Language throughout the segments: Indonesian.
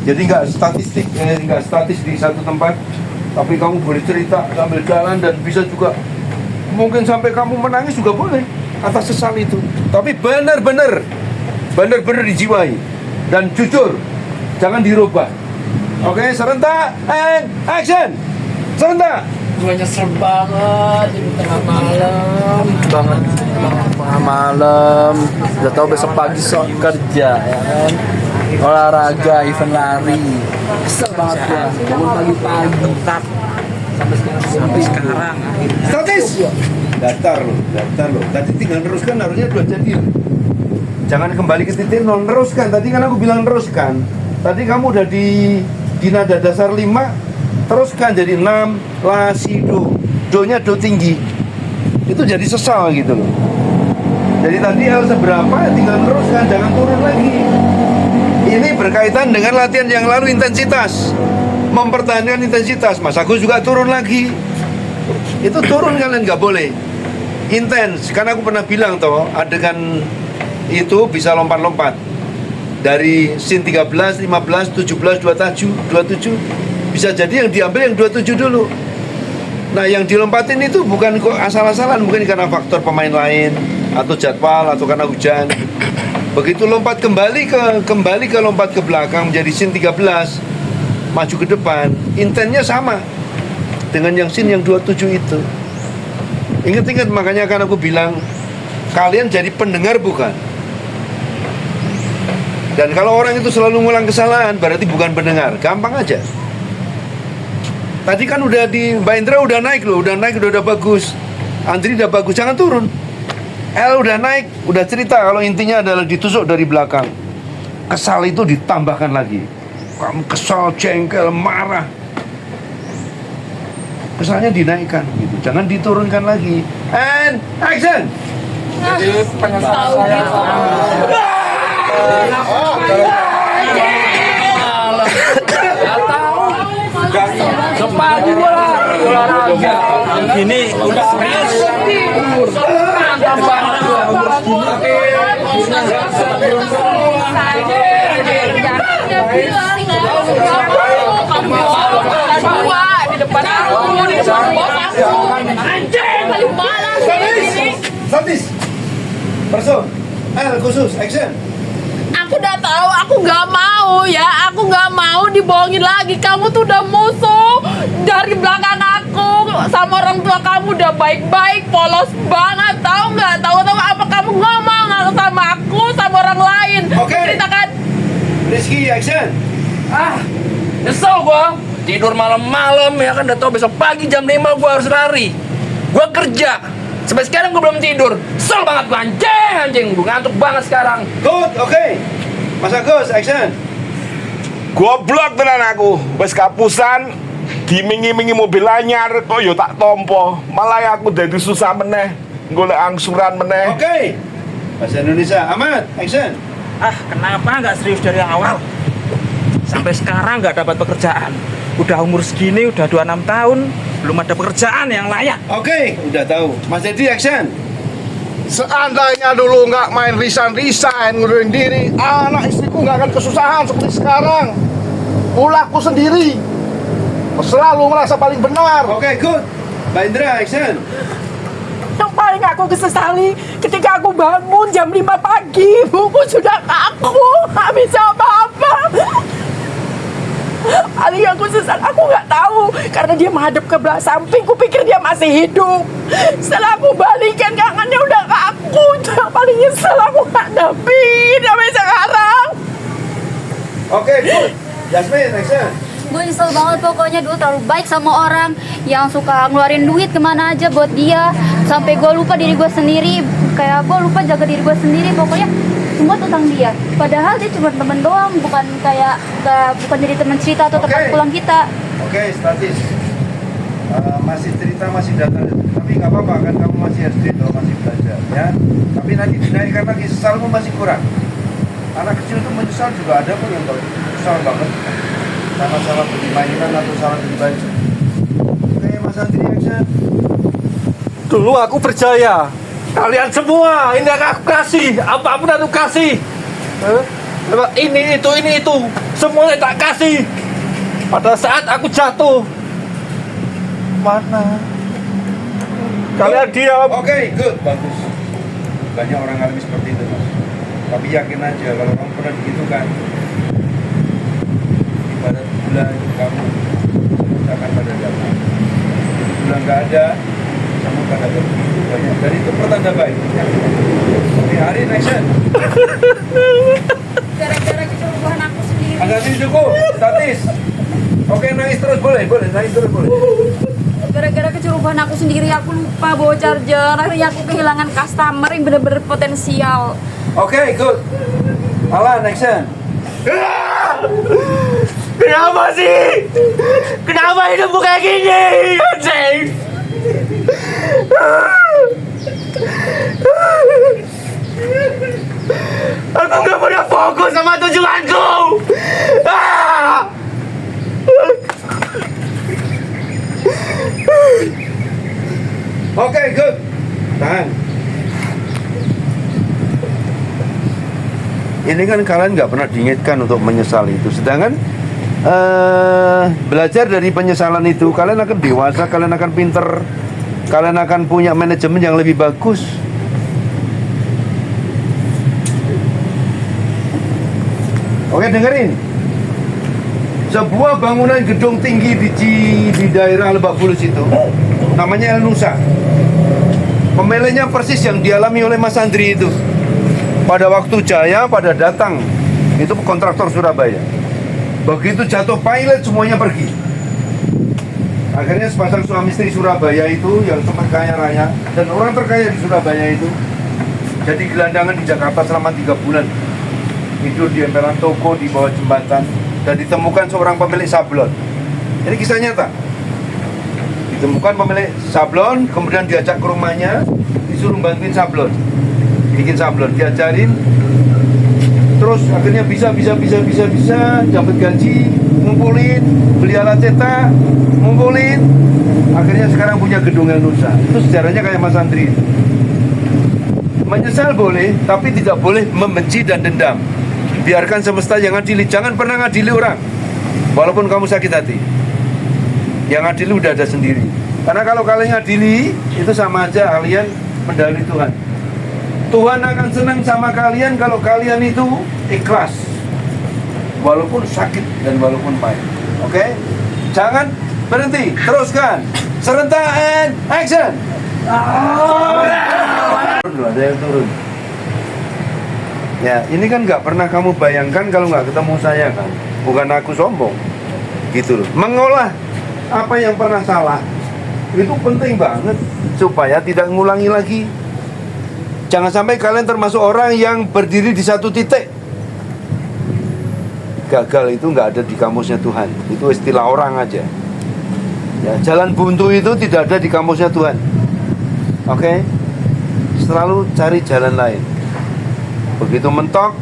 Jadi nggak statis di satu tempat, tapi kamu boleh cerita sambil jalan dan bisa juga mungkin sampai kamu menangis juga boleh atas sesal itu. Tapi benar-benar dijiwai dan jujur, jangan dirubah. Oke, serentak and action. Serentak. Gue nyesel banget di tengah malam tengah malam. Udah tau besok pagi sok kerja ya kan, olahraga event lari. Kesel banget gua bangun pagi-pagi sampai sekarang Statis. Datar loh. Tadi tinggal teruskan, harusnya udah jadi. Jangan kembali ke titik nol, teruskan. Tadi kan aku bilang teruskan. Tadi kamu udah di nada dasar 5, teruskan jadi 6, la, si, do. Do-nya do tinggi. Itu jadi sesal gitu loh. Jadi tadi L seberapa, tinggal teruskan, jangan turun lagi. Ini berkaitan dengan latihan yang lalu, intensitas. Mempertahankan intensitas. Mas Agus juga turun lagi. Itu turun kalian nggak boleh. Intens, karena aku pernah bilang toh, adegan itu bisa lompat-lompat. Dari scene 13, 15, 17, 27 bisa jadi yang diambil yang 27 dulu. Nah yang dilompatin itu bukan kok asal-asalan, mungkin karena faktor pemain lain atau jadwal atau karena hujan. Begitu lompat kembali ke lompat ke belakang menjadi scene 13, maju ke depan, intennya sama dengan yang scene yang 27 itu. Ingat-ingat, makanya kan aku bilang kalian jadi pendengar bukan. Dan kalau orang itu selalu ngulang kesalahan, berarti bukan pendengar. Gampang aja. Tadi kan udah di Mbak Indra udah naik loh, udah bagus. Andri udah bagus, jangan turun. L udah naik, udah cerita kalau intinya adalah ditusuk dari belakang. Kesal itu ditambahkan lagi. Kamu kesal, jengkel, marah. Kesalnya dinaikkan gitu. Jangan diturunkan lagi. And action. jadi penyesalan saya sepagi gua olahraga gini udah serius mantap banget gua di depan aku, di depan bos aku. Anjing, paling malas ini. Statis. Person. L khusus action. Aku udah tahu, aku nggak mau ya, aku nggak mau dibohongin lagi. Kamu tuh udah musuh dari belakang aku, sama orang tua kamu udah baik-baik, polos banget, tahu nggak? Tahu apa kamu ngomong sama aku, sama orang lain? Oke. Ceritakan. Rizky action. nyesel gua tidur malam-malam ya kan, udah tau besok pagi jam 5 gua harus lari. Gua kerja sampai sekarang gua belum tidur. Kesel banget gua, anjing gua ngantuk banget sekarang. Good, oke. Mas Agus action. Goblok tenan aku, wis kapusan dimingi-mingi mobil anyar kok yo tak tompo. Malah aku dadi susah meneh golek angsuran meneh. Oke. Bahasa Indonesia, Ahmad action. Kenapa nggak serius dari awal? Sampai sekarang nggak dapat pekerjaan. Udah umur segini, udah 26 tahun, belum ada pekerjaan yang layak. Oke, udah tahu. Mas Dedi action. Seandainya dulu nggak main resign ngundurin diri, anak istriku nggak akan kesusahan seperti sekarang. Ulahku sendiri selalu merasa paling benar. Oke, good. Mbak Indra action. Yang paling aku kesesali ketika aku bangun jam 5 pagi, buku sudah kaku, nggak bisa apa-apa. Paling aku sesal, aku nggak tahu karena dia menghadap ke belah samping, kupikir dia masih hidup. Setelah aku balikan, tangannya udah kaku. Itu yang paling nyesel, aku nggak dapin sampai sekarang. Oke, good. Jasmine action. Gue nyesel banget pokoknya, dulu terlalu baik sama orang yang suka ngeluarin duit kemana aja buat dia, sampai gue lupa diri gue sendiri, kayak gue lupa jaga diri gue sendiri, pokoknya semua tentang dia. Padahal dia cuma temen doang, bukan kayak bukan jadi teman cerita atau tempat pulang kita. Oke, statis. Masih cerita, masih data, tapi nggak apa-apa kan, kamu masih SD atau masih belajar ya. Tapi nanti dinaikkan lagi, sesalmu masih kurang. Anak kecil itu menyesal juga ada pun yang kesal banget karena salah beli mainan atau salah beli baju. Oke, Mas Andri action. Dulu aku percaya kalian semua ini yang aku kasih, apapun aku kasih. Ini itu semuanya tak kasih pada saat aku jatuh. Mana kalian diam? Oke, good, bagus. Banyak orang alami seperti itu, Mas. Tapi yakin aja kalau kamu pernah begitu kan, ibarat bulan kamu akan pada datang. Bulan nggak ada, kamu pada begitu banyak. Dan itu pertanda baik. Oke, hari action. Gara-gara kecerobohan aku sendiri. Agak sini cukup, statis. Oke, nangis terus boleh, nangis terus boleh. Gara-gara kecerobohan aku sendiri, aku lupa bawa charger. Akhirnya aku kehilangan customer yang benar-benar potensial. Oke, good. Alan, action. Kenapa sih? Kenapa hidupmu kayak gini? Anjing. Aku gak pernah fokus sama tujuanku. Oke, good. Tahan. Ini kan kalian nggak pernah diingatkan untuk menyesal itu. Sedangkan belajar dari penyesalan itu, kalian akan dewasa, kalian akan pinter, kalian akan punya manajemen yang lebih bagus. Oke, dengerin. Sebuah bangunan gedung tinggi di daerah Lebak Bulus itu, namanya El Nusa. Pemiliknya persis yang dialami oleh Mas Andri itu. Pada waktu Jaya pada datang, itu kontraktor Surabaya. Begitu jatuh pilot semuanya pergi. Akhirnya sepasang suami istri Surabaya itu yang sempat kaya raya dan orang terkaya di Surabaya itu jadi gelandangan di Jakarta selama 3 bulan. Tidur di emperan toko di bawah jembatan dan ditemukan seorang pemilik sablon. Ini kisah nyata. Ditemukan pemilik sablon, kemudian diajak ke rumahnya, disuruh bantuin sablon, bikin sablon, diajarin, terus akhirnya bisa dapat gaji, ngumpulin, beli alat cetak, ngumpulin, akhirnya sekarang punya gedung El Nusa. Itu sejarahnya kayak Mas Andri. Menyesal boleh, tapi tidak boleh membenci dan dendam. Biarkan semesta yang adili, jangan pernah ngadili orang, walaupun kamu sakit hati. Yang adili udah ada sendiri. Karena kalau kalian ngadili, itu sama aja kalian mendahului Tuhan. Tuhan akan senang sama kalian kalau kalian itu ikhlas, walaupun sakit dan walaupun pahit. Oke? Jangan berhenti, teruskan. Serentak and action. Ada yang turun. Ya, ini kan nggak pernah kamu bayangkan kalau nggak ketemu saya kan. Bukan aku sombong, gitu loh. Mengolah apa yang pernah salah itu penting banget supaya tidak ngulangi lagi. Jangan sampai kalian termasuk orang yang berdiri di satu titik. Gagal itu nggak ada di kamusnya Tuhan. Itu istilah orang aja. Ya, jalan buntu itu tidak ada di kamusnya Tuhan. Oke? Selalu cari jalan lain. Begitu mentok,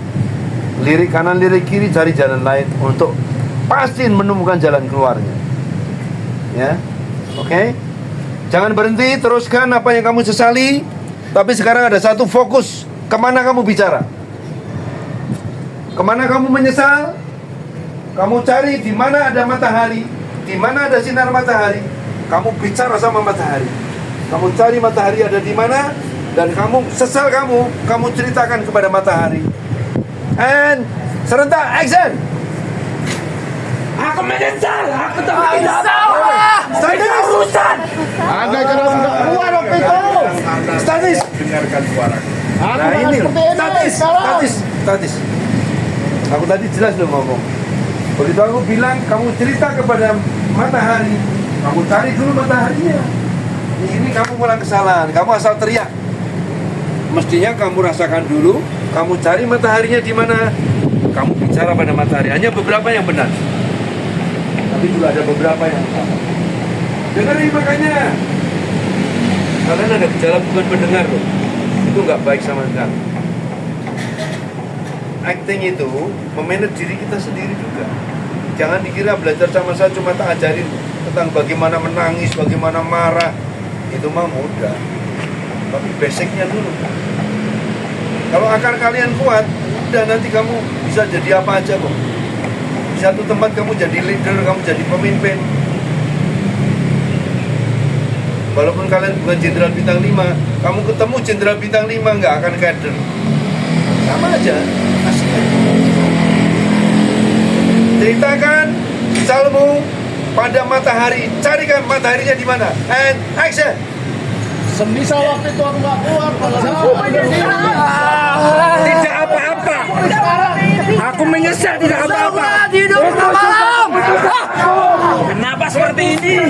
lirik kanan, lirik kiri, cari jalan lain untuk pasti menemukan jalan keluarnya. Ya, oke? Jangan berhenti, teruskan apa yang kamu sesali. Tapi sekarang ada satu fokus. Kemana kamu bicara? Kemana kamu menyesal? Kamu cari di mana ada matahari, di mana ada sinar matahari. Kamu bicara sama matahari. Kamu cari matahari ada di mana, dan kamu sesal kamu ceritakan kepada matahari. And serentak action. Aku menyesal, aku tidak salah. Saya urusan. Anda kenapa nggak keluar waktu itu? Statis. Dengarkan suara. Nah ini statis. Aku tadi jelas loh ngomong. Begitu aku bilang, kamu cerita kepada matahari, kamu cari dulu mataharinya. Ini kamu mulai kesalahan, kamu asal teriak. Mestinya kamu rasakan dulu, kamu cari mataharinya di mana, kamu bicara pada matahari. Hanya beberapa yang benar, tapi juga ada beberapa yang salah. Dengerin makanya. Kalian ada gejala bukan mendengar loh. Itu nggak baik sama sekali. Acting itu memanage diri kita sendiri juga. Jangan dikira belajar sama saya cuma tak ajarin tentang bagaimana menangis, bagaimana marah. Itu mah mudah. Tapi basicnya dulu. Kalau akar kalian kuat, udah nanti kamu bisa jadi apa aja kok. Di satu tempat kamu jadi leader, kamu jadi pemimpin. Walaupun kalian bukan jenderal bintang 5, kamu ketemu jenderal bintang 5 nggak akan kader. Sama aja, aslinya. Ceritakan misalmu pada matahari, carikan mataharinya di mana. And action. Semisal waktu itu aku nggak keluar, Tidak apa-apa. Aku menyesal tidak apa-apa. Hidup malam. Kenapa seperti ini?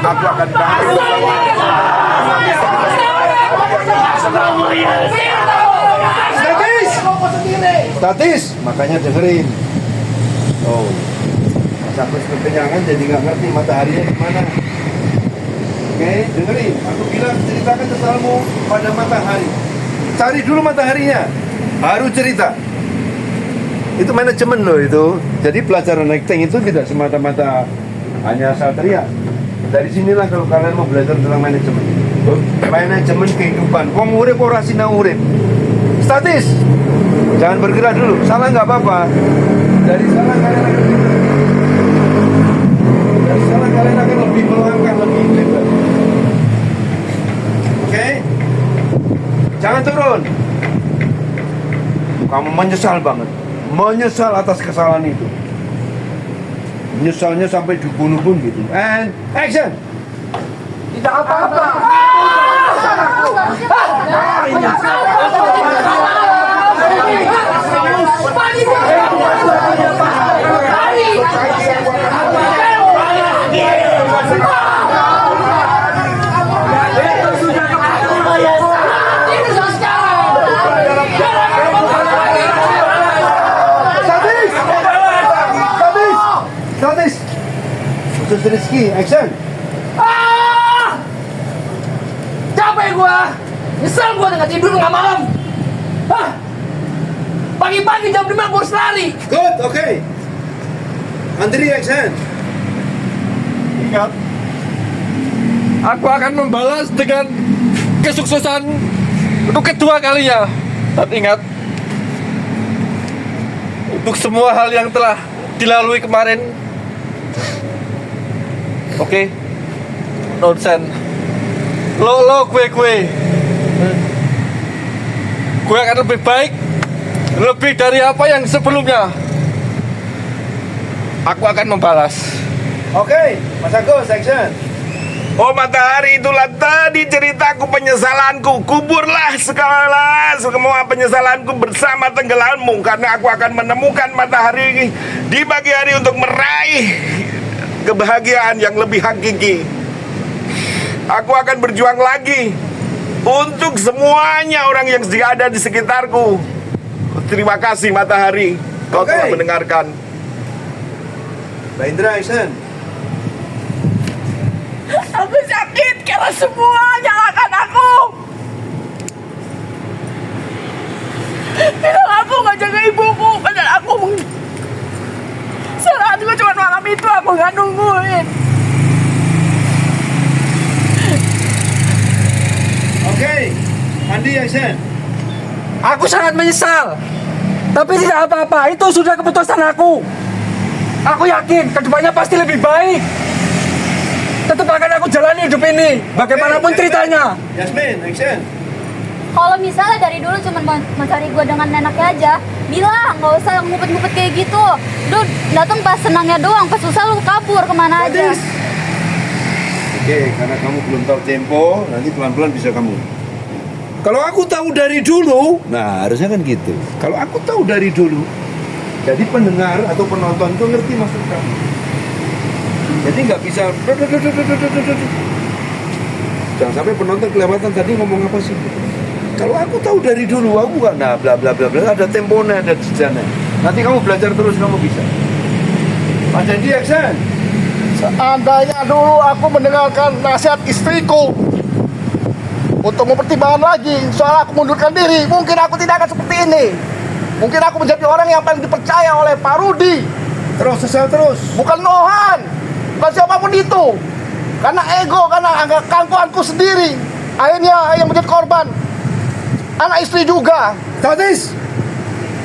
Aku akan bangun. Statis, makanya dengerin. Oh, Mas Agus kekenyangan jadi nggak ngerti mataharinya di mana. Oke, dengerin. Aku bilang ceritakan kesalmu pada matahari. Cari dulu mataharinya, baru cerita. Itu manajemen loh itu. Jadi pelajaran naik tank itu tidak semata-mata hanya asal teriak. Dari sinilah kalau kalian mau belajar tentang manajemen. Manajemen kehidupan. Wong urip ora sinau urip. Statis. Jangan bergerak dulu. Salah nggak apa-apa. Dari salah kalian akan lebih melangkah, lebih lebar. Oke? Jangan turun. Kamu menyesal banget. Menyesal atas kesalahan itu. Menyesalnya sampai dibunuh pun gitu. And action. Tidak apa-apa. Statis. Khusus Rizky, action. Capek gua. Nyesel gua dengan tidur nggak malam. Pagi-pagi jam 5 gua harus lari. Good, okay. Andri, action. Ingat, aku akan membalas dengan kesuksesan untuk kedua kalinya. Dan ingat, untuk semua hal yang telah dilalui kemarin, oke, nonsen. Gue akan lebih baik, lebih dari apa yang sebelumnya. Aku akan membalas. Oke, Mas Agus, action. Oh matahari, itulah tadi ceritaku penyesalanku. Kuburlah segala semua penyesalanku bersama tenggelammu, karena aku akan menemukan matahari di pagi hari untuk meraih kebahagiaan yang lebih hakiki. Aku akan berjuang lagi untuk semuanya orang yang ada di sekitarku. Terima kasih matahari, kau Oke. telah mendengarkan. Mbak Indra, action. Aku sakit karena semua nyalakan aku. Bilang aku nggak jaga ibuku, padahal aku salah aku cuma malam itu aku nggak nungguin. Oke, Andi, action. Aku sangat menyesal, tapi tidak apa-apa. Itu sudah keputusan aku. Aku yakin kedepannya pasti lebih baik. Tetap akan aku jalani hidup ini, bagaimanapun Oke, ceritanya. Yasmin, action. Kalau misalnya dari dulu cuma mencari gue dengan enaknya aja, bilang nggak usah ngumpet-ngumpet kayak gitu. Lu datang pas senangnya doang, pas susah lu kabur kemana aja. Oke, karena kamu belum tahu tempo, nanti pelan-pelan bisa kamu. Kalau aku tahu dari dulu, nah harusnya kan gitu. Kalau aku tahu dari dulu, jadi pendengar atau penonton itu ngerti maksud kamu. Jadi nggak bisa. Jangan sampai penonton kelewatan tadi ngomong apa sih. Kalau aku tahu dari dulu, aku nggak, nah bla bla bla bla, ada temponya, ada jejaknya. Nanti kamu belajar terus, kamu bisa. Mas Dendi, action. Seandainya dulu aku mendengarkan nasihat istriku untuk mempertimbangkan lagi soal aku mundurkan diri, mungkin aku tidak akan seperti ini. Mungkin aku menjadi orang yang paling dipercaya oleh Pak Rudi. Terus, sesal terus. Bukan Nohan, bukan siapapun itu. Karena ego, karena kangkuanku sendiri. Akhirnya yang menjadi korban. Anak istri juga. Tatis,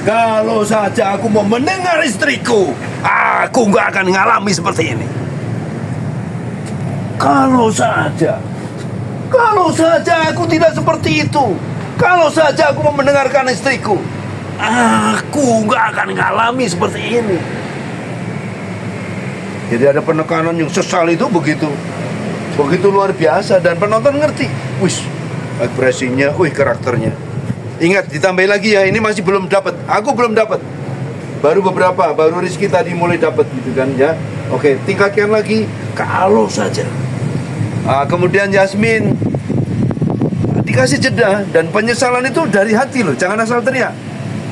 kalau saja aku mau mendengar istriku, aku nggak akan ngalami seperti ini. Kalau saja aku tidak seperti itu. Kalau saja aku mau mendengarkan istriku, aku nggak akan ngalami seperti ini. Jadi ada penekanan yang sesal itu begitu luar biasa, dan penonton ngerti. Wis, ekspresinya, karakternya. Ingat, ditambah lagi ya, ini masih belum dapat. Aku belum dapat. Baru Rizky tadi mulai dapat gitu kan ya. Oke, tingkatkan lagi. Kalau saja. Kemudian Yasmin dikasih jeda, dan penyesalan itu dari hati loh, jangan asal teriak.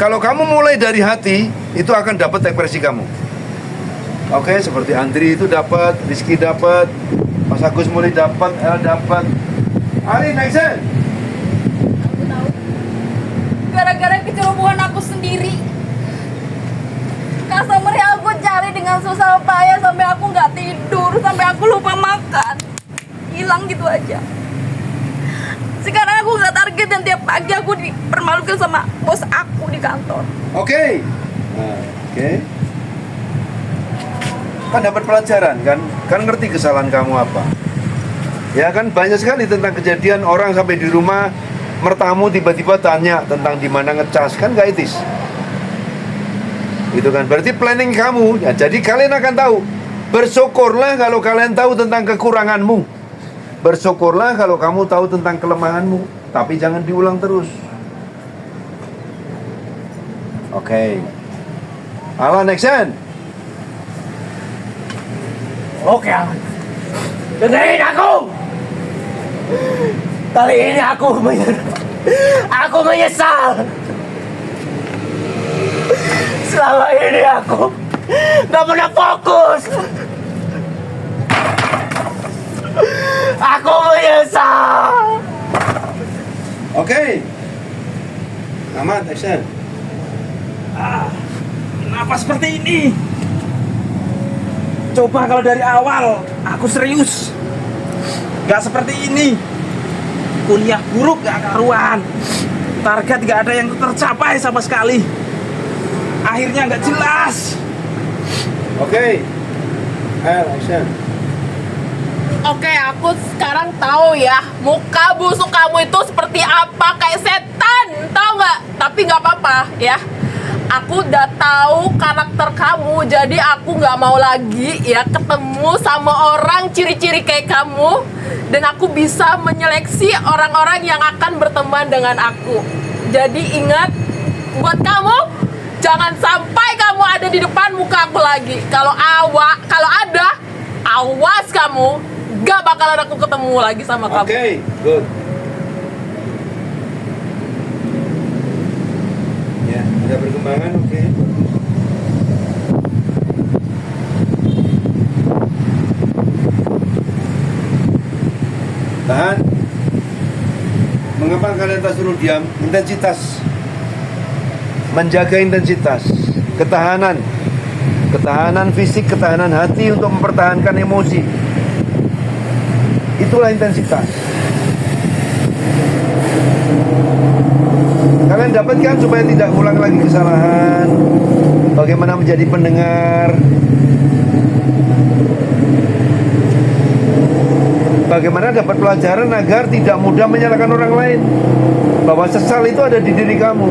Kalau kamu mulai dari hati, itu akan dapat ekspresi kamu. Oke, seperti Andri itu dapat, Rizky dapat, Mas Agus mulai dapat, El dapat. Ali, next. Aku tahu. Gara-gara kecerobohan aku sendiri. Customer yang aku cari dengan susah payah sampai aku nggak tidur, sampai aku lupa makan. Hilang gitu aja. Sekarang aku nggak target, dan tiap pagi aku dipermalukan sama bos aku di kantor. Oke. Kan dapat pelajaran kan? Kan ngerti kesalahan kamu apa? Ya kan, banyak sekali tentang kejadian orang sampai di rumah mertamu tiba-tiba tanya tentang di mana ngecas, kan gak etis. Itu kan berarti planning kamu. Ya, jadi kalian akan tahu. Bersyukurlah kalau kalian tahu tentang kekuranganmu. Bersyukurlah kalau kamu tahu tentang kelemahanmu, tapi jangan diulang terus. Oke. Alan, action. Oke, Alan. Dengerin aku. Kali ini aku menyesal. Selama ini aku gak pernah fokus. Aku menyesal. Oke. Aman, action. Kenapa seperti ini? Coba kalau dari awal aku serius, gak seperti ini. Kuliah buruk gak karuan, target gak ada yang tercapai sama sekali. Akhirnya gak jelas. Oke. Action. Oke, aku sekarang tahu ya, muka busuk kamu itu seperti apa, kayak setan, tahu nggak? Tapi nggak apa-apa ya. Aku udah tahu karakter kamu, jadi aku nggak mau lagi ya ketemu sama orang ciri-ciri kayak kamu, dan aku bisa menyeleksi orang-orang yang akan berteman dengan aku. Jadi ingat, buat kamu, jangan sampai kamu ada di depan muka aku lagi. Kalau ada, awas kamu, gak bakalan aku ketemu lagi sama kamu. Oke, good. Ya, ada perkembangan, oke. Tahan. Mengapa kalian tak suruh diam? Intensitas. Menjaga intensitas. Ketahanan. Ketahanan fisik, ketahanan hati untuk mempertahankan emosi. Itulah intensitas. Kalian dapatkan supaya tidak ulang lagi kesalahan. Bagaimana menjadi pendengar. Bagaimana dapat pelajaran agar tidak mudah menyalahkan orang lain. Bahwa sesal itu ada di diri kamu.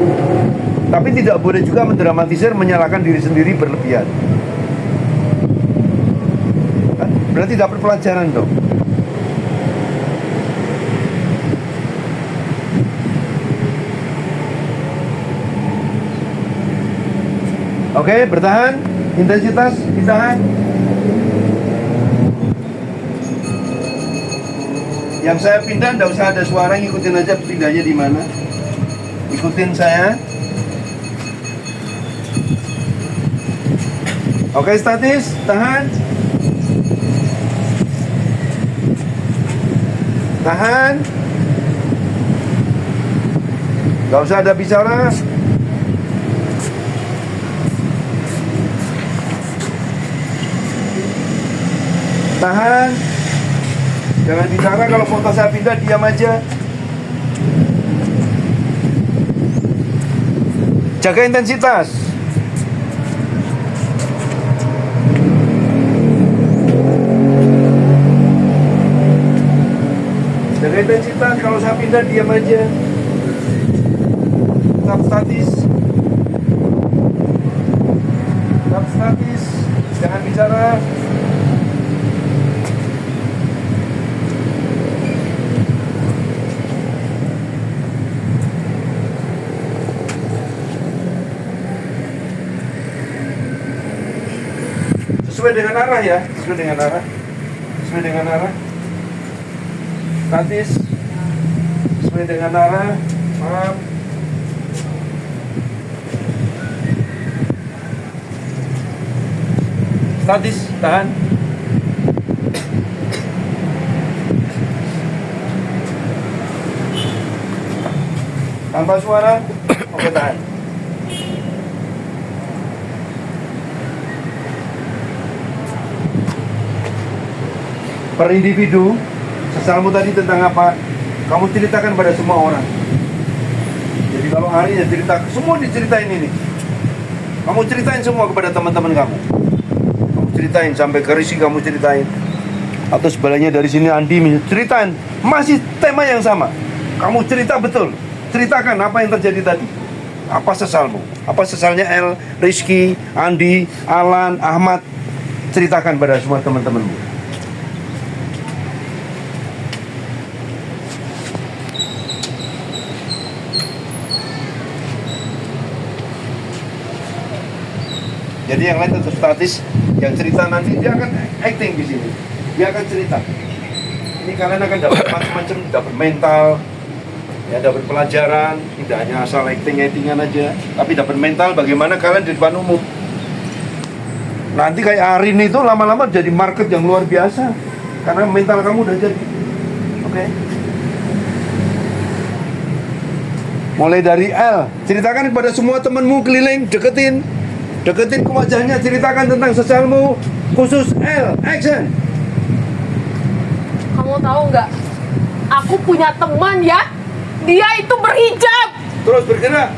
Tapi tidak boleh juga mendramatisir, menyalahkan diri sendiri berlebihan. Berarti dapat pelajaran dong. Oke, bertahan. Intensitas, ditahan. Yang saya pindah, tidak usah ada suara, ngikutin aja pindahnya di mana. Ikutin saya. Oke, statis, tahan. Tahan. Gak usah ada bicara. Tahan. Jangan bicara, kalau foto saya pindah diam aja. Jaga intensitas. Jaga intensitas, kalau saya pindah diam aja. Tetap statis. Tetap statis. Jangan bicara. Sesuai dengan arah ya, sesuai dengan arah. Sesuai dengan arah. Statis. Sesuai dengan arah. Maaf. Statis, tahan. Tanpa suara. Oke, tahan. Per individu, sesalmu tadi tentang apa? Kamu ceritakan pada semua orang. Jadi kalau hari ya cerita, semua diceritain ini. Kamu ceritain semua kepada teman-teman kamu. Kamu ceritain sampai ke Risi, kamu ceritain. Atau sebaliknya dari sini Andi ceritain, masih tema yang sama. Kamu cerita betul. Ceritakan apa yang terjadi tadi. Apa sesalmu? Apa sesalnya El, Rizky, Andi, Alan, Ahmad? Ceritakan pada semua teman-temanmu. Jadi yang lain tetap statis, yang cerita nanti dia akan acting di sini. Dia akan cerita. Ini kalian akan dapat macam-macam, dapat mental, ya dapat pelajaran, tidak hanya asal acting-actingan aja, tapi dapat mental bagaimana kalian di depan umum. Nanti kayak Arin itu lama-lama jadi market yang luar biasa karena mental kamu udah jadi. Oke. Mulai dari L, ceritakan kepada semua temanmu keliling, deketin ke wajahnya, ceritakan tentang sesalmu. Khusus L, action. Kamu tahu nggak? Aku punya teman ya, dia itu berhijab, Terus bergerak.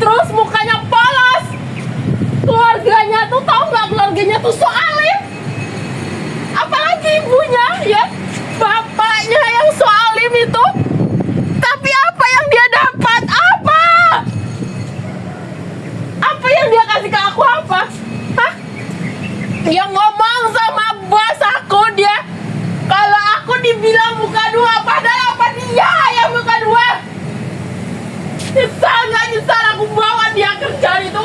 terus mukanya polos. Keluarganya tuh tahu nggak? Keluarganya tuh so alim. Apalagi ibunya ya, bapaknya yang so alim itu. Tapi apa yang dia dapat? Apa yang dia kasih ke aku apa? Hah? Dia ngomong sama bos aku, dia kalau aku dibilang muka dua, padahal apa dia yang muka dua? Nyesal nggak nyesal aku bawa dia kerja itu?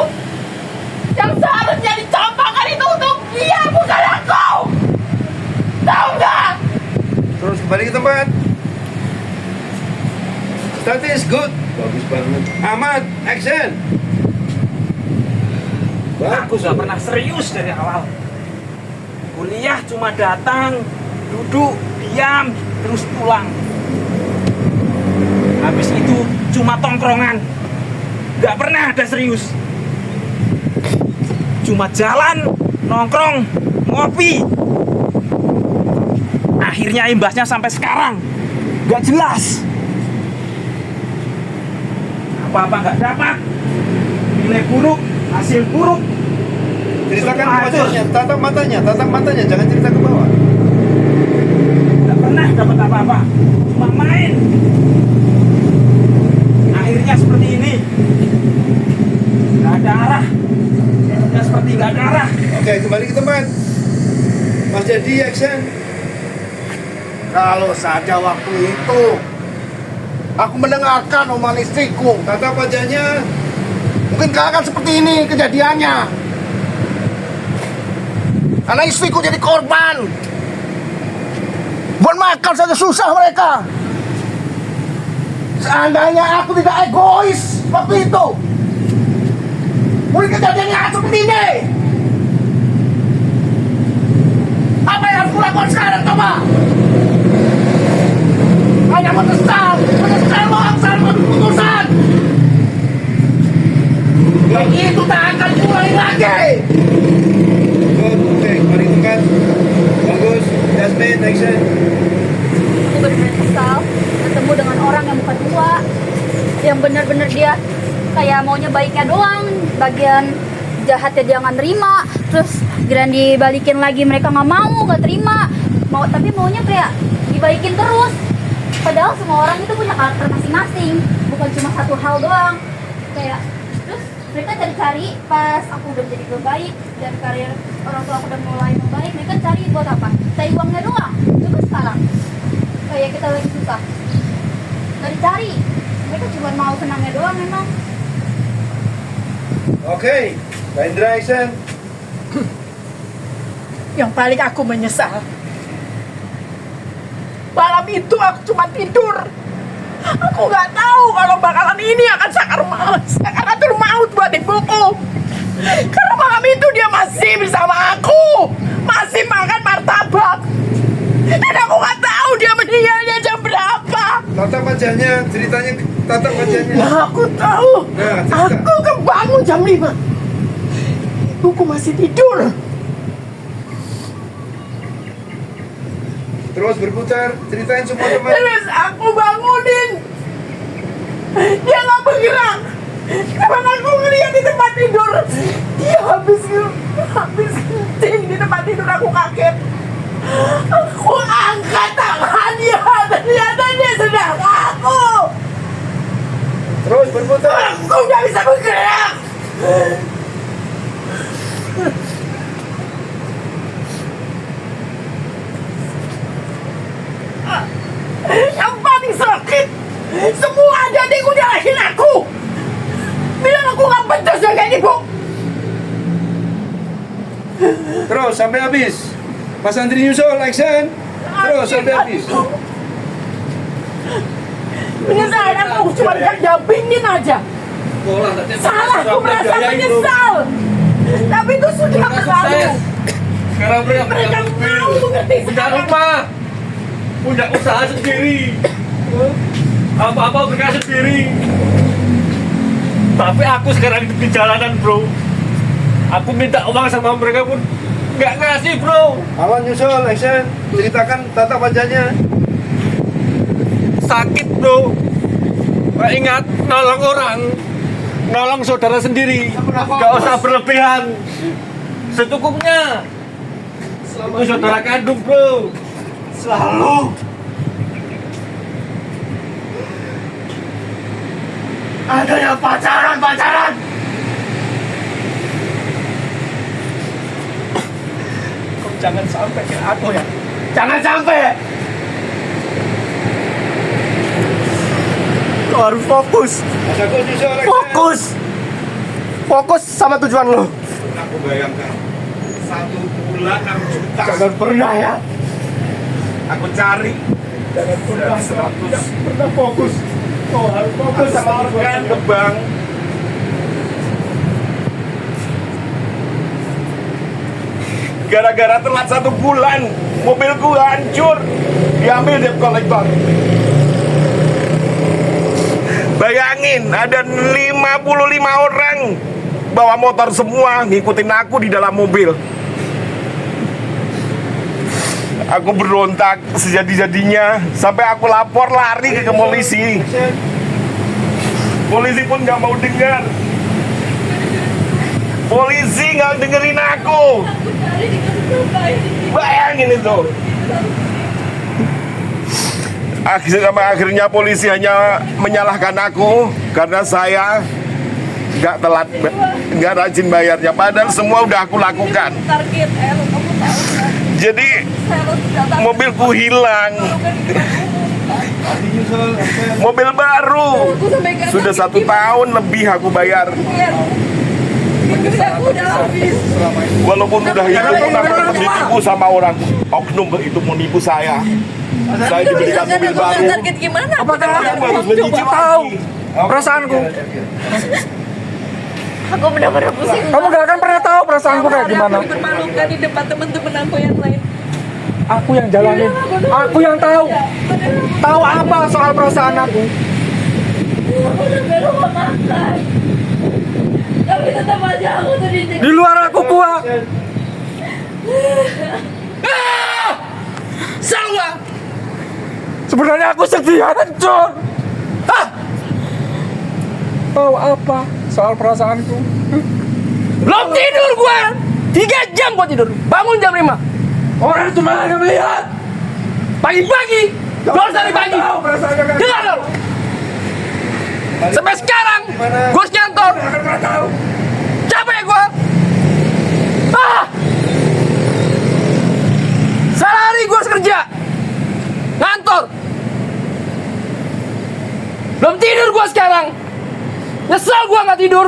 Yang seharusnya dicampakkan itu untuk dia, bukan aku. Tahu nggak? Terus kembali ke tempat. Statis, good. Bagus banget. Ahmad, action. Aku gak pernah serius dari awal. Kuliah cuma datang, duduk, diam, terus pulang. Habis itu cuma tongkrongan. Gak pernah ada serius. Cuma jalan, nongkrong, ngopi. Akhirnya imbasnya sampai sekarang gak jelas. Apa-apa gak dapat. Nilai buruk, hasil buruk. Ceritakan ke wajahnya, tatap matanya, jangan cerita ke bawah. Gak pernah dapat apa-apa, cuma main. Akhirnya seperti ini. Gak ada arah. Ya seperti gak ada arah. Oke, kembali ke tempat. Mas Jadi, action. Kalau saja waktu itu aku mendengarkan omongan istriku, Tatap wajahnya. mungkin gak akan seperti ini kejadiannya. Karena istriku jadi korban. Buat makan saja susah mereka. Seandainya aku tidak egois waktu itu, mungkin kejadiannya akan seperti ini. Apa yang harus kulakukan sekarang, coba? Hanya menyesal melaksanakan keputusan. Yang itu tak akan diulangi lagi. Good, oke, kembali ke tempat. Bagus. Jasmine, action. Aku benar-benar kesal ketemu dengan orang yang bukan tua, yang benar-benar dia kayak maunya baiknya doang, bagian jahatnya dia nggak nerima, terus giliran dibalikin lagi mereka nggak terima, tapi maunya kayak dibaikin terus. Padahal semua orang itu punya karakter masing-masing, bukan cuma satu hal doang. Kayak terus mereka cari-cari pas aku udah jadi baik dan karir orang tua aku udah mulai membaik, mereka cari buat apa? Cari uangnya doang. Coba sekarang kayak kita lagi susah, nggak dicari, mereka cuma mau senangnya doang memang. Oke, Mbak Indra, action. Yang paling aku menyesal, malam itu aku cuma tidur. Aku nggak tahu kalau bakalan ini akan sakaratul maut buat ibuku. Karena malam itu dia masih bersama aku, masih makan martabak. Dan aku nggak tahu dia meninggalnya jam berapa. Tatap wajahnya, ceritanya tatap wajahnya. Nah, aku tahu. Nah, cerita. Aku kebangun jam 5. Ibuku masih tidur. Terus berputar, ceritain semua teman. Terus aku bangunin. Dia nggak bergerak. Kapan aku ngeliat di tempat tidur, dia habis kencing di tempat tidur. Aku kaget. Aku angkat tangannya, ternyata dia sedang aku. Terus berputar. Aku nggak bisa bergerak. Yang paling sakit, semua adik-adikku nyalahin aku, bilang aku nggak becus jagain ibu. Terus sampai habis. Mas Andri nyusul, action. Terus sampai habis. Menyesal, aku cuma dampingin aja. Salah, aku merasa menyesal. Tapi itu sudah berlalu. Sekarang Mereka mau mengerti punya sekarang. rumah, punya usaha sendiri, apa-apa mereka sendiri. Tapi aku sekarang di jalanan, bro. Aku minta uang sama mereka pun nggak ngasih, bro. Awan nyusul, action. Ceritakan tatap wajahnya. Sakit, bro. Nggak ingat nolong orang, nolong saudara sendiri. Nggak usah berlebihan, secukupnya. Itu saudara kandung, bro. Selalu. Ada yang pacaran. Kau jangan sampai ke aku ya. Jangan sampai. Kau harus fokus. Mas Agus nyusul, action. Fokus. Fokus sama tujuan lo. Aku bayangkan 1 bulan 6 juta. Jangan pernah ya. Aku cari. Jangan pernah. Jangan pernah fokus. Kau harus fokus sama Asalkan tujuan. ke bank. Gara-gara telat 1 bulan, mobilku hancur, diambil debt collector. Bayangin, ada 55 orang bawa motor semua ngikutin aku di dalam mobil. Aku berontak sejadi-jadinya sampai aku lapor lari ke polisi. Polisi pun nggak mau dengar. Polisi nggak dengerin aku. Bayangin itu. Akhirnya polisi hanya menyalahkan aku karena saya nggak rajin bayarnya. Padahal semua udah aku lakukan. Target kamu tahu kan? Jadi mobilku hilang. Mobil baru. Sudah 1 tahun lebih aku bayar. Aku udah habis. Walaupun udah itu pun aku tetap ditipu sama orang oknum itu menipu saya. Saya diberikan mobil baru. Target gimana? Apakah aku harus menyicil lagi? Perasaanku. Aku benar-benar pusing. Kamu gak akan pernah tahu perasaanku kayak gimana. Aku dipermalukan di depan teman-teman aku yang lain. Aku yang jalanin. Aku yang tahu. Tahu apa soal perasaan aku. Aku udah gak rumah makan. Tapi tetap aja aku tadi Di luar aku kuat. Sebenarnya aku sedih, hancur. Hah? Tahu apa soal perasaanku? Belum tidur gue 3 jam gue tidur. Bangun jam 5. Orang cuma nggak melihat. Pagi-pagi, baru dari pagi. Dengar dong. Sampai sekarang, gue kantor. Capek gue. Sehari gue kerja, ngantor. Belum tidur gue sekarang. Nyesel gue nggak tidur.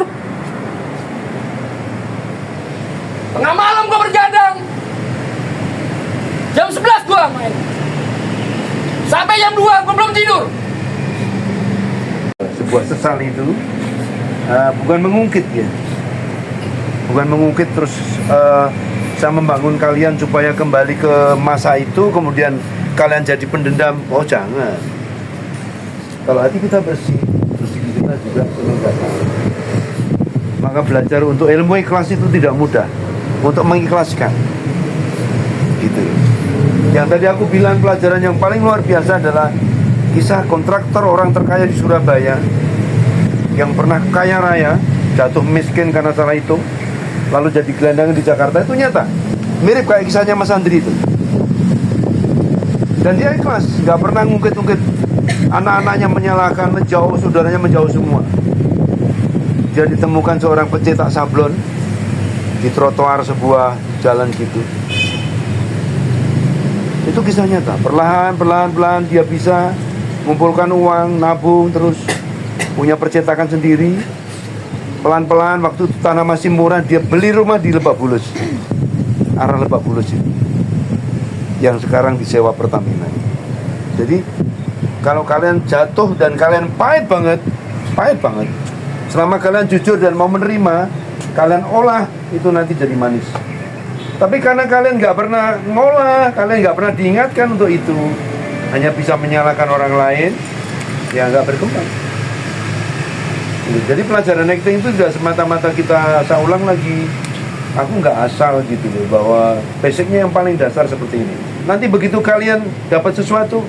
Tengah malam gue bergadang. Jam 11 gue main. Sampai jam 2 gue belum tidur. Sebuah sesal itu bukan mengungkit ya. Bukan mengungkit terus saya membangun kalian supaya kembali ke masa itu, kemudian kalian jadi pendendam. Oh jangan. Kalau hati kita bersih kita juga meninggalkan. Maka belajar untuk ilmu ikhlas itu tidak mudah. Untuk mengikhlaskan gitu. Yang tadi aku bilang pelajaran yang paling luar biasa adalah kisah kontraktor orang terkaya di Surabaya yang pernah kaya raya, jatuh miskin karena salah hitung, lalu jadi gelandangan di Jakarta. Itu nyata, mirip kayak kisahnya Mas Andri itu. Dan dia ikhlas, nggak pernah ngungkit-ngungkit. Anak-anaknya menyalahkan, menjauh, saudaranya menjauh semua. Dia ditemukan seorang pencetak sablon di trotoar sebuah jalan gitu. Itu kisah nyata. Perlahan dia bisa mengumpulkan uang, nabung, terus punya percetakan sendiri. Pelan-pelan waktu tanah masih murah, dia beli rumah di Lebak Bulus, arah Lebak Bulus itu, yang sekarang disewa Pertamina. Jadi kalau kalian jatuh dan kalian pahit banget, selama kalian jujur dan mau menerima, kalian olah, itu nanti jadi manis. Tapi karena kalian nggak pernah ngolah, kalian nggak pernah diingatkan untuk itu, hanya bisa menyalahkan orang lain, ya nggak berkembang. Jadi pelajaran acting itu tidak semata-mata saya ulang lagi. Aku nggak asal gitu loh, bahwa basicnya yang paling dasar seperti ini. Nanti begitu kalian dapat sesuatu,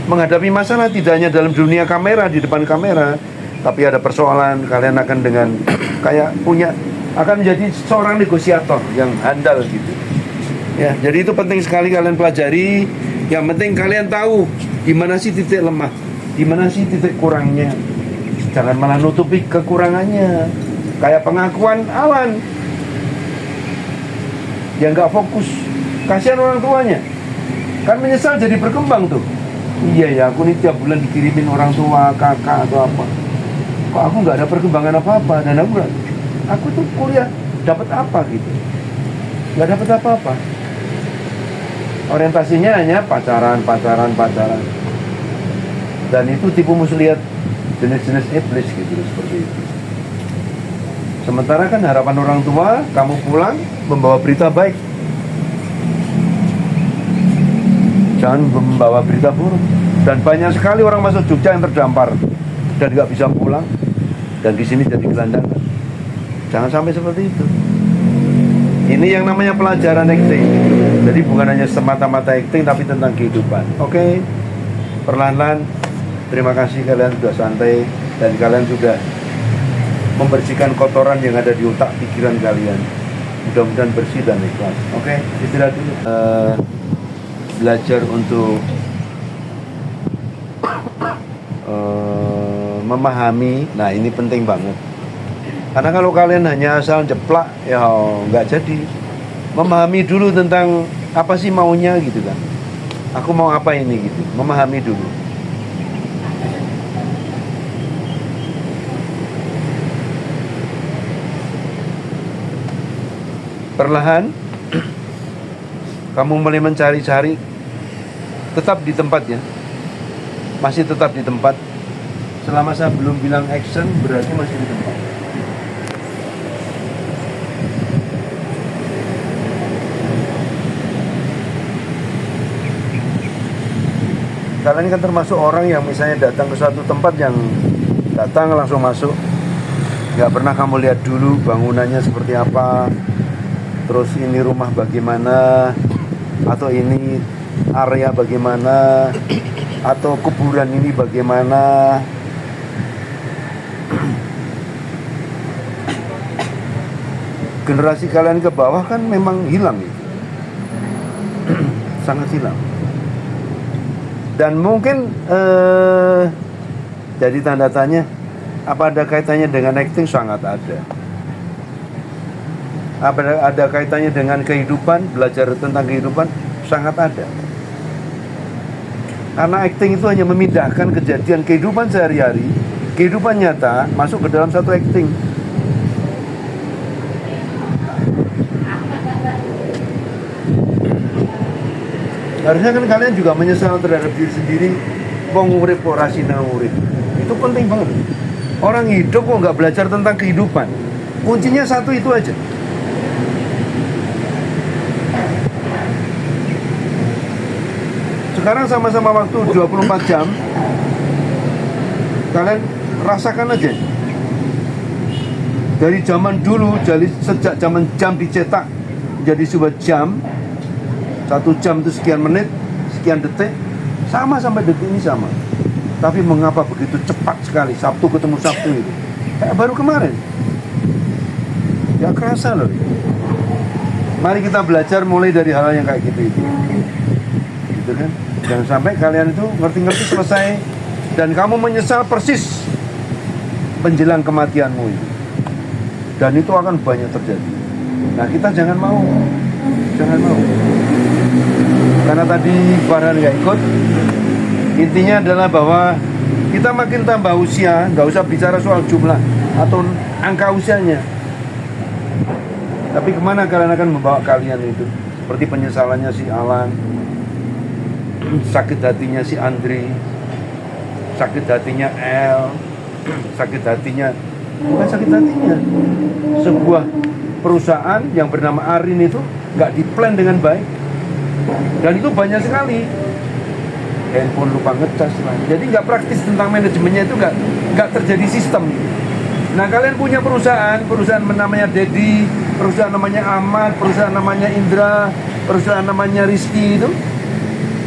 menghadapi masalah tidak hanya dalam dunia kamera, di depan kamera, tapi ada persoalan, kalian akan dengan kayak akan menjadi seorang negosiator yang handal gitu. Ya, jadi itu penting sekali kalian pelajari. Yang penting kalian tahu di mana sih titik lemah, di mana sih titik kurangnya. Jangan malah nutupi kekurangannya. Kayak pengakuan Alan yang nggak fokus, kasihan orang tuanya, kan menyesal jadi berkembang tuh. Iya ya, aku nih tiap bulan dikirimin orang tua, kakak atau apa. Kok aku nggak ada perkembangan apa-apa, dan aku tuh kuliah dapat apa gitu? Nggak dapat apa-apa. Orientasinya hanya pacaran. Dan itu tipu muslihat jenis-jenis iblis gitu, seperti itu. Sementara kan harapan orang tua, kamu pulang membawa berita baik. Jangan membawa berita buruk. Dan banyak sekali orang masuk Jogja yang terdampar dan nggak bisa pulang, dan di sini jadi gelandangan. Jangan sampai seperti itu. Ini yang namanya pelajaran acting. Jadi bukan hanya semata-mata acting, tapi tentang kehidupan. Oke, perlahan-lahan. Terima kasih kalian sudah santai dan kalian sudah membersihkan kotoran yang ada di otak pikiran kalian. Mudah-mudahan bersih dan ikhlas. Oke, istirahat dulu. Belajar untuk memahami. Nah, ini penting banget. Karena kalau kalian hanya asal jeplak, ya nggak jadi. Memahami dulu tentang apa sih maunya gitu kan. Aku mau apa ini gitu. Memahami dulu. Perlahan kamu mulai mencari-cari, tetap di tempatnya, masih tetap di tempat. Selama saya belum bilang action, berarti masih di tempat. Kalian kan termasuk orang yang misalnya datang ke suatu tempat yang datang langsung masuk, nggak pernah kamu lihat dulu bangunannya seperti apa, terus ini rumah bagaimana, atau ini area bagaimana, atau kuburan ini bagaimana. Generasi kalian ke bawah kan memang hilang itu. Sangat hilang. Dan mungkin jadi tanda tanya, apa ada kaitannya dengan acting? Sangat ada. Apa ada kaitannya dengan kehidupan, belajar tentang kehidupan? Sangat ada. Karena acting itu hanya memindahkan kejadian kehidupan sehari-hari, kehidupan nyata, masuk ke dalam satu acting. Harusnya kan kalian juga menyesal terhadap diri sendiri. Wong urip kok rasina urip. Itu penting banget. Orang hidup kok nggak belajar tentang kehidupan. Kuncinya satu itu aja. Sekarang sama-sama waktu 24 jam. Kalian rasakan aja. Dari zaman dulu, jadi sejak zaman jam dicetak jadi sebuah jam, 1 jam itu sekian menit, sekian detik, sama sampai detik ini sama. Tapi mengapa begitu cepat sekali Sabtu ketemu Sabtu itu? Kayak baru kemarin. Ya kerasa loh. Mari kita belajar mulai dari hal yang kayak gitu itu. Gitu kan? Jangan sampai kalian itu ngerti-ngerti selesai dan kamu menyesal persis menjelang kematianmu itu. Dan itu akan banyak terjadi. Nah, kita jangan mau. Jangan mau. Karena tadi Farhan nggak ikut. Intinya adalah bahwa kita makin tambah usia, nggak usah bicara soal jumlah atau angka usianya. Tapi kemana kalian akan membawa kalian itu? Seperti penyesalannya si Alan, sakit hatinya si Andri, sakit hatinya El, sakit hatinya, bukan sakit hatinya, sebuah perusahaan yang bernama Arin itu nggak diplan dengan baik. Dan itu banyak sekali. Handphone lupa ngecas lah. Jadi nggak praktis tentang manajemennya, itu nggak terjadi sistem. Nah, kalian punya perusahaan namanya Dedi, perusahaan namanya Ahmad, perusahaan namanya Indra, perusahaan namanya Rizky itu.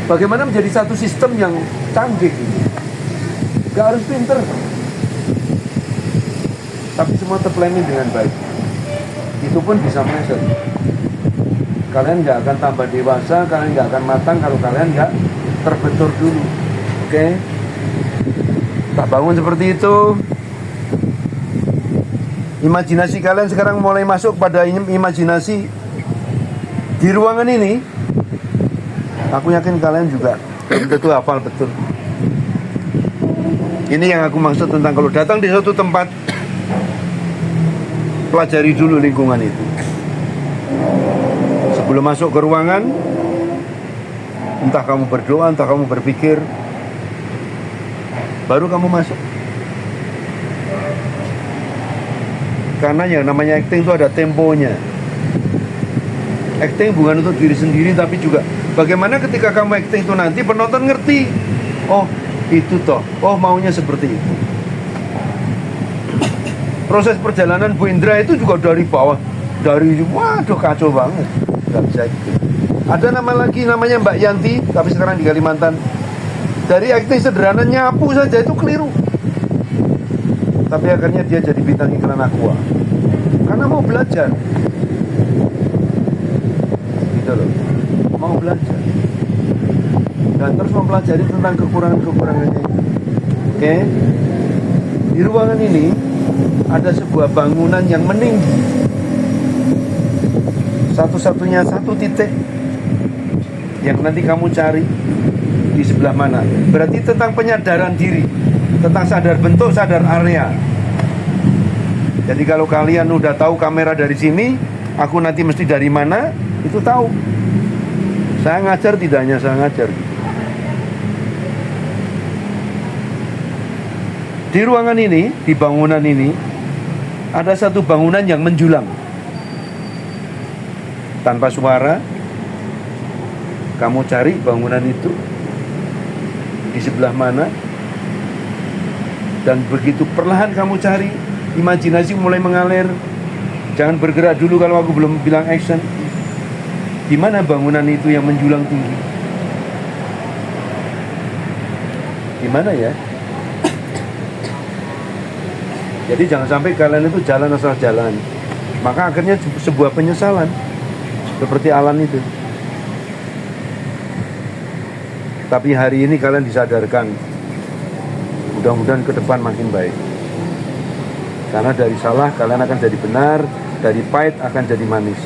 Bagaimana menjadi satu sistem yang canggih gitu. Nggak harus pinter, tapi semua terplanning dengan baik. Itu pun bisa meleset. Kalian nggak akan tambah dewasa, kalian nggak akan matang kalau kalian nggak terbentur dulu. Oke? Tak bangun seperti itu. Imajinasi kalian sekarang mulai masuk pada imajinasi di ruangan ini. Aku yakin kalian juga tentu hafal betul. Ini yang aku maksud tentang kalau datang di suatu tempat, pelajari dulu lingkungan itu. Sebelum masuk ke ruangan, entah kamu berdoa, entah kamu berpikir, baru kamu masuk. Karena yang namanya acting itu ada temponya. Acting bukan untuk diri sendiri, tapi juga bagaimana ketika kamu acting itu nanti penonton ngerti. Oh, itu toh. Oh, maunya seperti itu. Proses perjalanan Bu Indra itu juga dari bawah. Waduh, kacau banget. Gak bisa gitu. Ada nama lagi namanya Mbak Yanti, tapi sekarang di Kalimantan. Dari acting sederhana nyapu saja itu keliru. Tapi akhirnya dia jadi bintang iklan Aqua. Karena mau belajar. Gitu loh. Mau belajar. Dan terus mempelajari tentang kekurangan-kekurangannya. Oke. Di ruangan ini ada sebuah bangunan yang meninggi. Satu-satunya satu titik yang nanti kamu cari di sebelah mana. Berarti tentang penyadaran diri, tentang sadar bentuk, sadar area. Jadi kalau kalian udah tahu kamera dari sini, aku nanti mesti dari mana, itu tahu. Saya ngajar tidak hanya saya ngajar. Di ruangan ini, di bangunan ini, ada satu bangunan yang menjulang. Tanpa suara, kamu cari bangunan itu di sebelah mana, dan begitu perlahan kamu cari, imajinasi mulai mengalir. Jangan bergerak dulu kalau aku belum bilang action. Di mana bangunan itu yang menjulang tinggi? Gimana ya? Jadi jangan sampai kalian itu jalan asal jalan. Maka akhirnya sebuah penyesalan. Seperti Alan itu. Tapi hari ini kalian disadarkan. Mudah-mudahan ke depan makin baik. Karena dari salah kalian akan jadi benar, dari pahit akan jadi manis.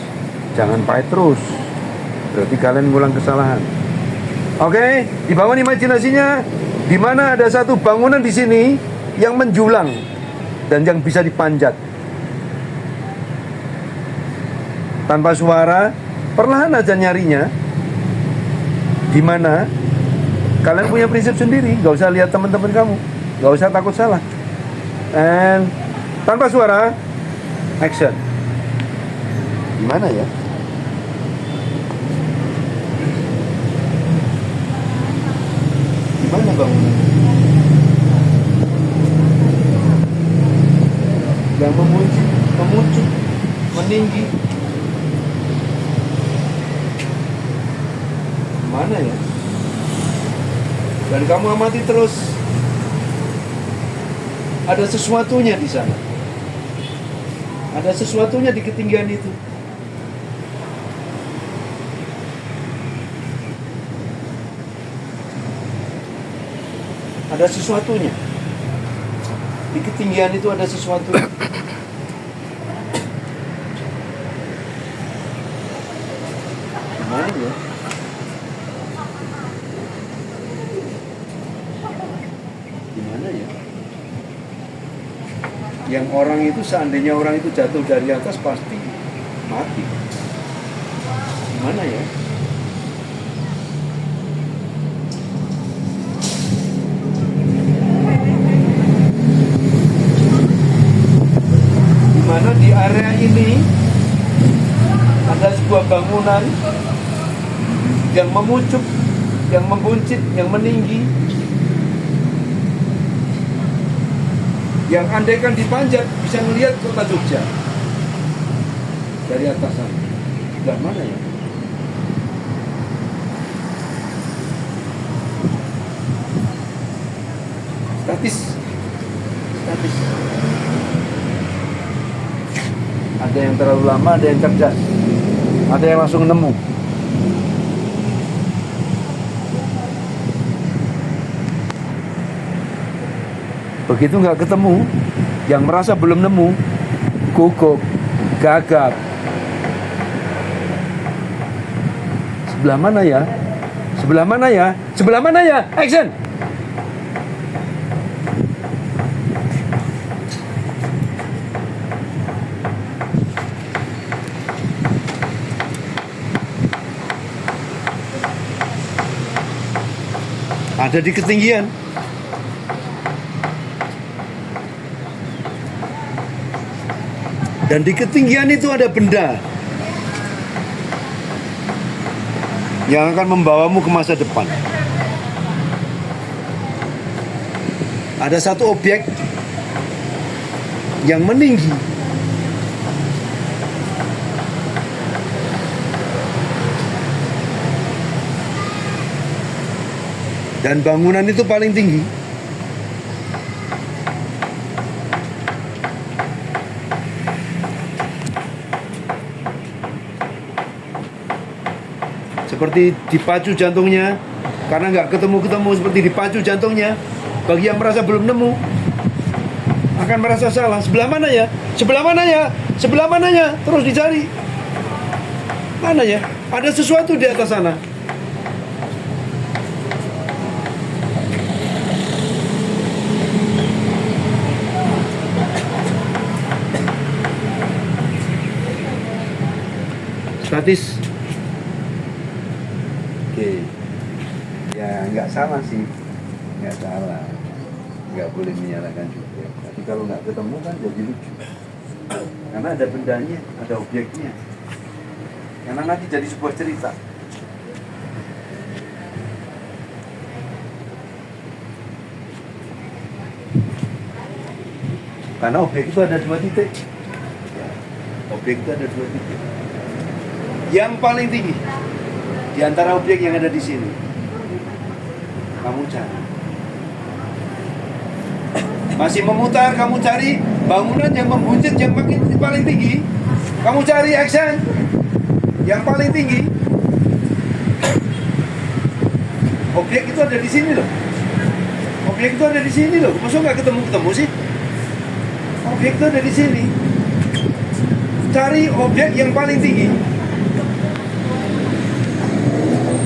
Jangan pahit terus. Berarti kalian ngulang kesalahan. Oke, dibangun imajinasinya. Di mana ada satu bangunan di sini yang menjulang dan yang bisa dipanjat. Tanpa suara, perlahan aja nyarinya. Di mana kalian punya prinsip sendiri, gak usah lihat teman-teman kamu, gak usah takut salah. And tanpa suara, action. Gimana ya? Gimana bangunan? Yang memuncul, meninggi. Mana ya? Dan kamu amati terus. Ada sesuatunya di sana. Ada sesuatunya di ketinggian itu. Ada sesuatunya. Di ketinggian itu ada sesuatu. Gimana ya? Gimana ya? Yang orang itu, seandainya orang itu jatuh dari atas pasti mati. Gimana ya? Dimana di area ini ada sebuah bangunan yang memucuk, yang membuncit, yang meninggi, yang andaikan dipanjat bisa melihat kota Jogja dari atas sana. Sebelah mana ya? Statis. Ada yang terlalu lama, ada yang cerdas, ada yang langsung nemu. Begitu nggak ketemu, yang merasa belum nemu, gugup, gagap. Sebelah mana ya? Sebelah mana ya? Sebelah mana ya? Action! Ada di ketinggian. Dan di ketinggian itu ada benda yang akan membawamu ke masa depan. Ada satu objek yang meninggi. Dan bangunan itu paling tinggi. Seperti dipacu jantungnya, karena nggak ketemu-ketemu, seperti dipacu jantungnya. Bagi yang merasa belum nemu, akan merasa salah. Sebelah mana ya? Sebelah mana ya? Sebelah mana ya? Terus dicari. Mana ya? Ada sesuatu di atas sana. Statis. Oke. Ya nggak salah sih. Nggak salah. Nggak boleh menyalahkan juga. Tapi kalau nggak ketemu kan jadi lucu. Karena ada bendanya, ada objeknya. Karena nanti jadi sebuah cerita. Karena objek itu ada 2 titik. Objek itu ada 2 titik. Yang paling tinggi di antara objek yang ada di sini, kamu cari. Masih memutar, kamu cari bangunan yang membuncit yang paling tinggi. Kamu cari action yang paling tinggi. Objek itu ada di sini loh. Objek itu ada di sini loh. Masa nggak ketemu sih? Objek itu ada di sini. Cari objek yang paling tinggi.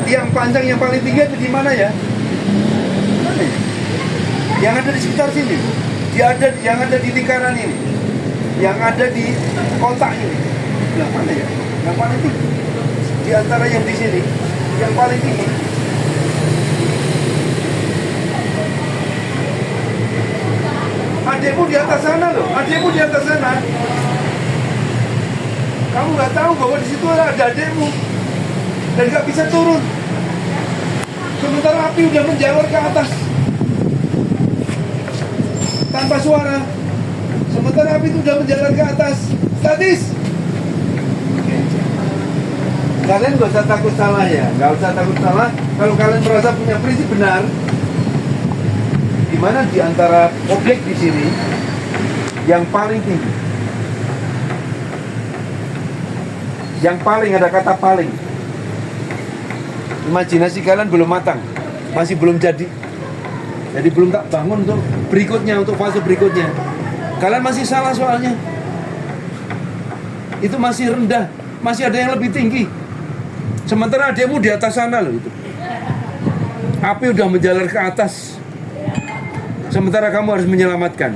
Tiang panjang yang paling tinggi itu di mana ya? Mana ya? Yang ada di sekitar sini. Yang ada di lingkaran ini. Yang ada di kotak ini. Nah, mana ya? Yang paling tinggi. Di antara yang di sini, yang paling tinggi. Adekmu di atas sana loh. Adekmu di atas sana. Kamu nggak tahu bahwa di situ ada adekmu dan nggak bisa turun. Sementara api udah menjalar ke atas tanpa suara. Sementara api itu udah menjalar ke atas. Statis. Kalian nggak usah takut salah ya. Nggak usah takut salah. Kalau kalian merasa punya prinsip benar, di mana di antara objek di sini yang paling tinggi, yang paling, ada kata paling. Imajinasi kalian belum matang, masih belum jadi. Jadi belum tak bangun untuk berikutnya, untuk fase berikutnya. Kalian masih salah soalnya. Itu masih rendah, masih ada yang lebih tinggi. Sementara adekmu di atas sana loh itu. Api udah menjalar ke atas. Sementara kamu harus menyelamatkan.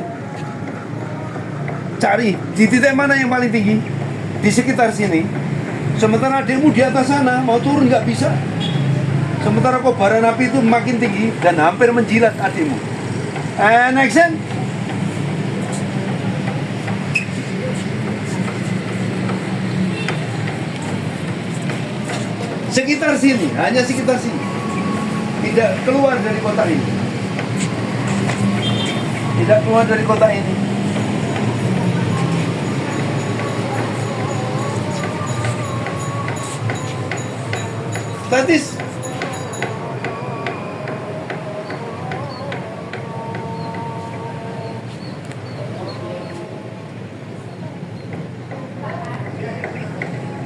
Cari di titik mana yang paling tinggi. Di sekitar sini. Sementara adekmu di atas sana, mau turun nggak bisa. Sementara kobaran api itu makin tinggi dan hampir menjilat adikmu. And action. Sekitar sini, hanya sekitar sini. Tidak keluar dari kota ini. Tidak keluar dari kota ini. Statis.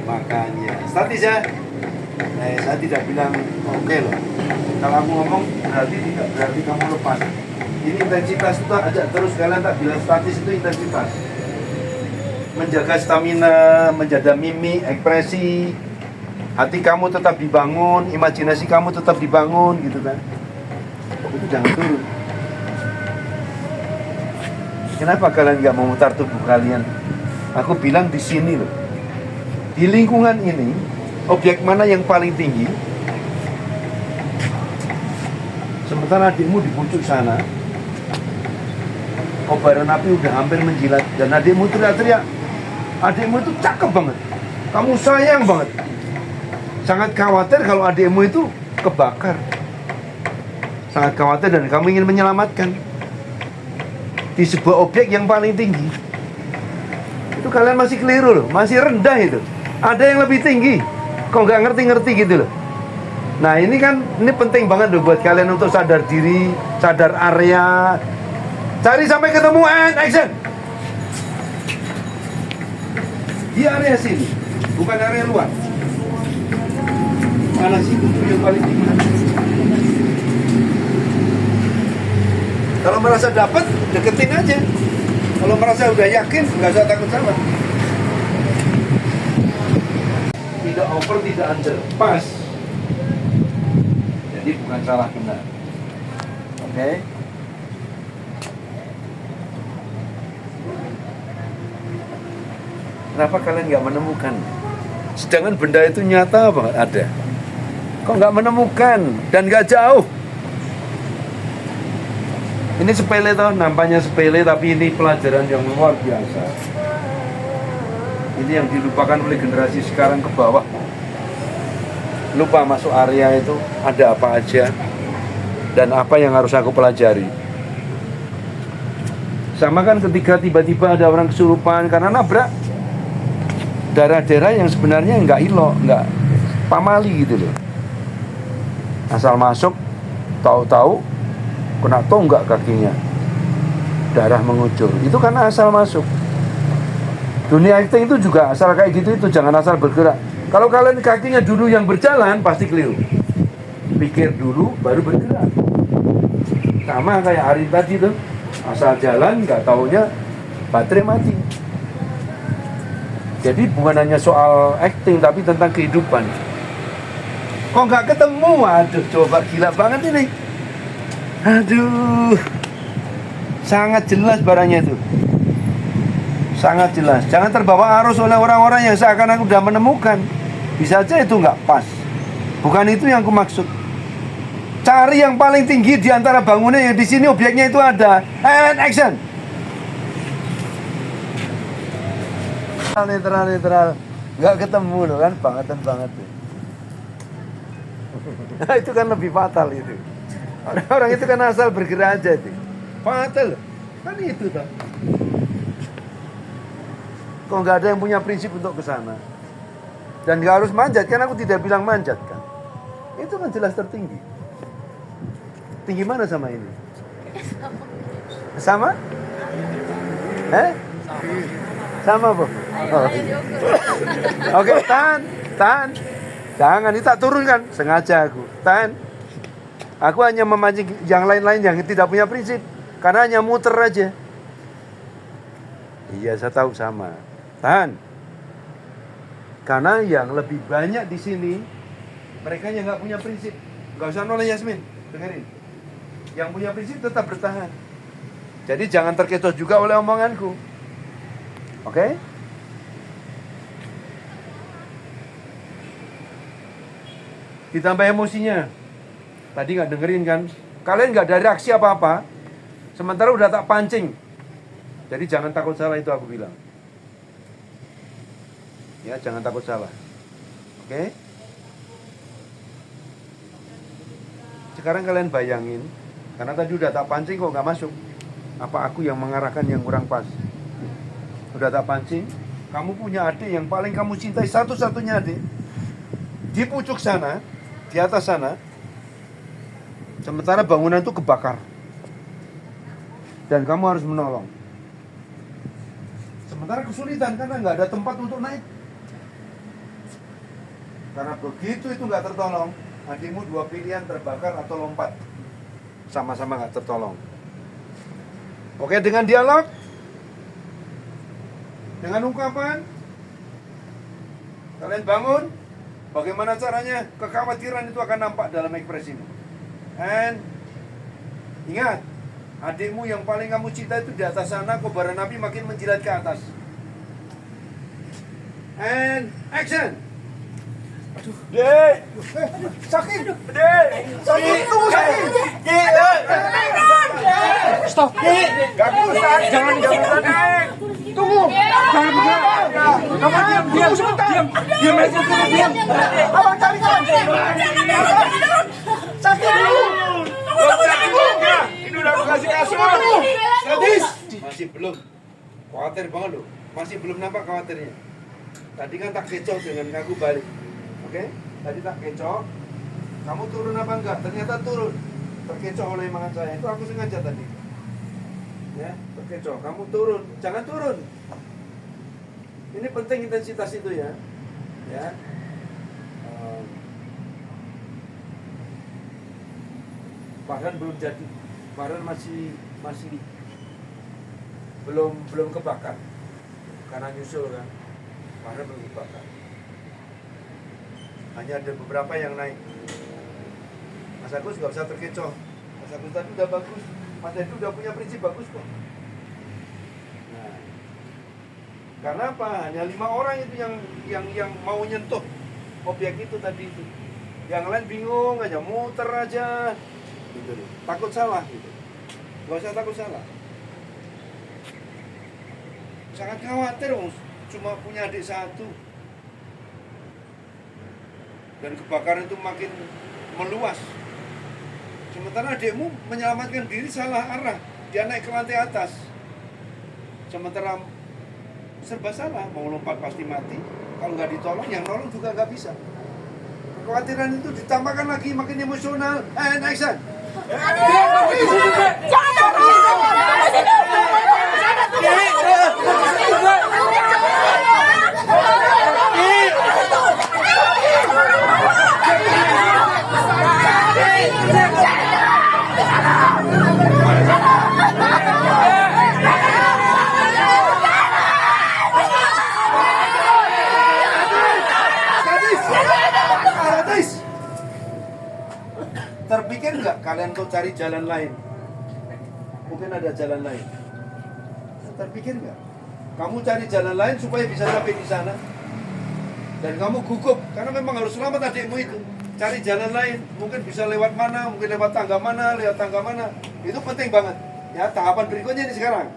Makanya statis ya. Saya tidak bilang oke loh. Kalau aku ngomong berarti tidak berarti kamu lepas. Ini intensitas itu ajak terus, kalian tak bilang statis itu intensitas. Menjaga stamina, menjaga mimik, ekspresi. Hati kamu tetap dibangun, imajinasi kamu tetap dibangun gitu kan. Itu jangan turun. Kenapa kalian nggak memutar tubuh kalian? Aku bilang di sini loh. Di lingkungan ini, objek mana yang paling tinggi? Sementara adikmu di pucuk sana, kobaran api udah hampir menjilat dan adikmu teriak-teriak. Adikmu itu cakep banget. Kamu sayang banget. Sangat khawatir kalau adikmu itu kebakar. Sangat khawatir dan kamu ingin menyelamatkan. Di sebuah objek yang paling tinggi. Itu kalian masih keliru loh, masih rendah itu. Ada yang lebih tinggi. Kok nggak ngerti-ngerti gitu loh. Nah ini kan, ini penting banget loh buat kalian untuk sadar diri, sadar area. Cari sampai ketemu and action. Di area sini, bukan area luar. Mana sih itu yang paling tinggi? Kalau merasa dapat, deketin aja. Kalau merasa udah yakin, nggak usah takut sama. Tidak over, tidak under, pas. Jadi bukan salah benar. Oke? Kenapa kalian nggak menemukan? Sedangkan benda itu nyata banget ada. Kok nggak menemukan dan nggak jauh? Ini sepele toh, nampaknya sepele, tapi ini pelajaran yang luar biasa. Ini yang dilupakan oleh generasi sekarang ke bawah. Lupa masuk area itu ada apa aja dan apa yang harus aku pelajari. Sama kan ketika tiba-tiba ada orang kesurupan karena nabrak daerah-daerah yang sebenarnya nggak ilok, nggak pamali gitu loh. Asal masuk, tahu-tahu kena tonggak kakinya darah mengucur. Itu karena asal masuk. Dunia acting itu juga asal kayak gitu, itu jangan asal bergerak. Kalau kalian kakinya dulu yang berjalan, pasti keliru. Pikir dulu, baru bergerak. Sama kayak Arin tadi tuh, asal jalan, nggak taunya baterai mati. Jadi bukan hanya soal acting, tapi tentang kehidupan. Kok nggak ketemu? Aduh, coba gila banget ini. Aduh, sangat jelas barangnya itu. Sangat jelas. Jangan terbawa arus oleh orang-orang yang seakan-akan udah menemukan. Bisa aja itu nggak pas. Bukan itu yang aku maksud. Cari yang paling tinggi di antara bangunan yang di sini objeknya itu ada. And action. Netral. Nggak ketemu loh kan, bangetan banget tuh. Nah, itu kan lebih fatal itu. Orang itu kan asal bergerak aja itu. Fatal. Kan itu tuh. Kok nggak ada yang punya prinsip untuk ke sana? Dan nggak harus manjat, kan aku tidak bilang manjat kan. Itu kan jelas tertinggi. Tinggi mana sama ini? Sama? Sama Bu? Oh. Oke, tahan. Jangan, ini tak turunkan, sengaja aku. Tahan. Aku hanya memancing yang lain-lain yang tidak punya prinsip. Karena hanya muter aja. Iya, saya tahu sama. Tahan. Karena yang lebih banyak di sini mereka yang nggak punya prinsip. Nggak usah noleh Yasmin, dengerin. Yang punya prinsip tetap bertahan. Jadi jangan terkecoh juga oleh omonganku. Oke? Ditambah emosinya. Tadi nggak dengerin kan? Kalian nggak ada reaksi apa-apa. Sementara udah tak pancing. Jadi jangan takut salah, itu aku bilang. Ya, jangan takut salah. Oke? Sekarang kalian bayangin, karena tadi udah tak pancing kok nggak masuk. Apa aku yang mengarahkan yang kurang pas? Udah tak pancing, kamu punya adik yang paling kamu cintai, satu-satunya adik. Di pucuk sana, di atas sana, sementara bangunan itu kebakar. Dan kamu harus menolong. Sementara kesulitan karena nggak ada tempat untuk naik. Karena begitu itu nggak tertolong, adikmu dua pilihan, terbakar atau lompat. Sama-sama nggak tertolong. Oke, dengan dialog, dengan ungkapan, kalian bangun. Bagaimana caranya? Kekhawatiran itu akan nampak dalam ekspresimu. And ingat, adikmu yang paling kamu cinta itu di atas sana, kobaran api makin menjilat ke atas. And action. Dek, sakit. Dek, sakit. Tunggu sakit. Stop. Gak usah. Jangan. Tunggu. Jangan bergerak. Kamu diam sebentar. Diam aja. Diam. Abang cari kan. Sakit dulu. Ini udah aku kasih kasur. Sadis. Masih belum. Khawatir banget loh. Masih belum nampak khawatirnya. Tadi kan tak kecoh dengan aku balik. Oke? Tadi tak kecoh. Kamu turun apa enggak? Ternyata turun. Terkecoh oleh mangan saya. Itu aku sengaja tadi. Ya, terkecoh. Kamu turun. Jangan turun. Ini penting intensitas itu ya. Ya. Bahkan belum jadi. Bahkan masih belum kebakar. Karena nyusul kan. Bahkan belum kebakar. Hanya ada beberapa yang naik. Mas Agus nggak usah terkecoh. Mas Agus tadi udah bagus. Mas Edu udah punya prinsip bagus kok. Nah, karena apa? Hanya 5 orang itu yang mau nyentuh objek itu tadi itu. Yang lain bingung aja, muter aja. Gitu loh. Takut salah gitu. Nggak usah takut salah. Sangat khawatir, cuma punya adik satu. Dan kebakaran itu makin meluas. Sementara adikmu menyelamatkan diri salah arah. Dia naik ke lantai atas. Sementara serba salah. Mau lompat pasti mati. Kalau nggak ditolong, yang nolong juga nggak bisa. Kekhawatiran itu ditambahkan lagi, makin emosional. And action. Jangan Terpikir nggak kalian tuh cari jalan lain? Mungkin ada jalan lain. Terpikir nggak? Kamu cari jalan lain supaya bisa sampai di sana. Dan kamu gugup karena memang harus selamat adikmu itu. Cari jalan lain, mungkin bisa lewat mana, mungkin lewat tangga mana, lewat tangga mana. Itu penting banget. Ya, tahapan berikutnya ini sekarang.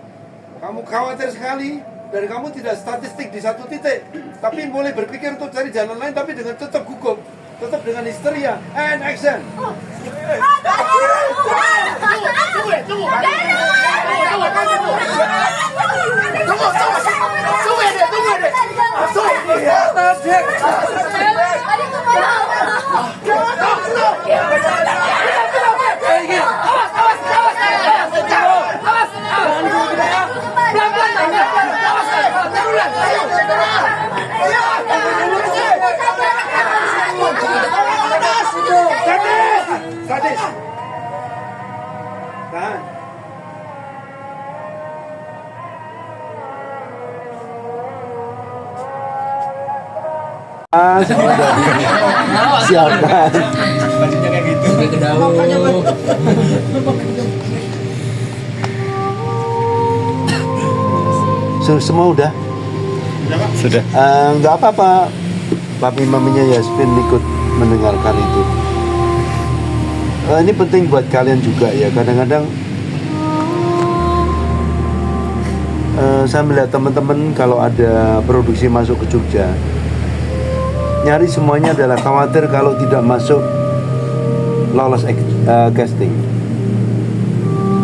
Kamu khawatir sekali dan kamu tidak statistik di satu titik. Tapi boleh berpikir untuk cari jalan lain tapi dengan tetap gugup. Tetap dengan histeria. And action. Sadis. Tahan. Siapkan. Semua udah? Sudah. Nggak apa-apa. Papi maminya Yasmin ikut mendengarkan itu. Ini penting buat kalian juga ya. Kadang-kadang saya melihat teman-teman kalau ada produksi masuk ke Jogja, nyari semuanya adalah khawatir kalau tidak masuk lolos casting.